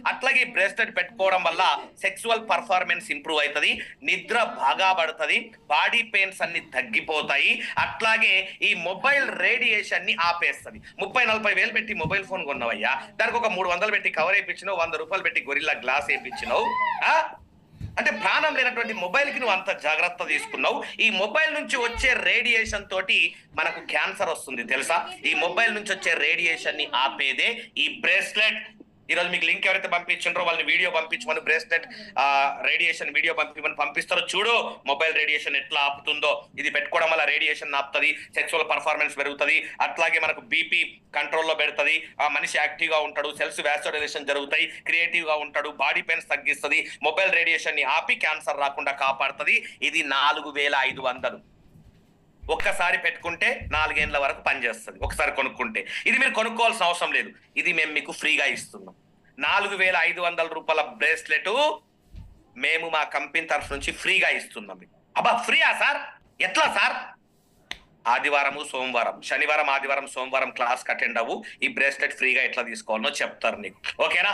అట్లాగే ఈ బ్రేస్లెట్ పెట్టుకోవడం వల్ల సెక్సువల్ పర్ఫార్మెన్స్ ఇంప్రూవ్ అవుతుంది, నిద్ర బాగా పడుతుంది, బాడీ పెయిన్స్ అన్ని తగ్గిపోతాయి. అట్లాగే ఈ మొబైల్ రేడియేషన్ ని ఆపేస్తుంది. 30-40 వేలు పెట్టి మొబైల్ ఫోన్ కొన్నావయ్యా, దానికి ఒక 300 పెట్టి కవర్ వేయించినావు, 100 రూపాయలు పెట్టి గొరిల్లా గ్లాస్ వేయించినావు. అంటే ప్రాణం లేనటువంటి మొబైల్ కి నువ్వు అంత జాగ్రత్త తీసుకున్నావు. ఈ మొబైల్ నుంచి వచ్చే రేడియేషన్ తోటి మనకు క్యాన్సర్ వస్తుంది తెలుసా? ఈ మొబైల్ నుంచి వచ్చే రేడియేషన్ ని ఆపేదే ఈ బ్రేస్లెట్. ఈరోజు మీకు లింక్ ఎవరైతే పంపించారో వాళ్ళని వీడియో పంపించమని, బ్రేస్లెట్ రేడియేషన్ వీడియో పంపిస్తారో చూడు, మొబైల్ రేడియేషన్ ఎట్లా ఆపుతుందో. ఇది పెట్టుకోవడం వల్ల రేడియేషన్ ఆపుతుంది, సెక్సువల్ పర్ఫార్మెన్స్ పెరుగుతుంది, అట్లాగే మనకు బీపీ కంట్రోల్లో పెడుతుంది, ఆ మనిషి యాక్టివ్ గా ఉంటాడు, సెల్స్ వ్యాసోడైలేషన్ జరుగుతాయి, క్రియేటివ్ గా ఉంటాడు, బాడీ పెయిన్స్ తగ్గిస్తుంది, మొబైల్ రేడియేషన్ ని ఆపి క్యాన్సర్ రాకుండా కాపాడుతుంది. ఇది 4500. ఒక్కసారి పెట్టుకుంటే 4 ఏళ్ల వరకు పనిచేస్తుంది, ఒకసారి కొనుక్కుంటే. ఇది మీరు కొనుక్కోవాల్సిన అవసరం లేదు, ఇది మేము మీకు ఫ్రీగా ఇస్తున్నాం. 4500 రూపాయల బ్రేస్లెట్ మేము మా కంపెనీ తరఫు నుంచి ఫ్రీగా ఇస్తున్నాం. అబ్బా ఫ్రీయా సార్? ఎట్లా సార్? ఆదివారము సోమవారం, శనివారం ఆదివారం సోమవారం క్లాస్ అటెండ్ అవ్వు, ఈ బ్రేస్లెట్ ఫ్రీగా ఎట్లా తీసుకోవాలనో చెప్తారు నీకు. ఓకేనా?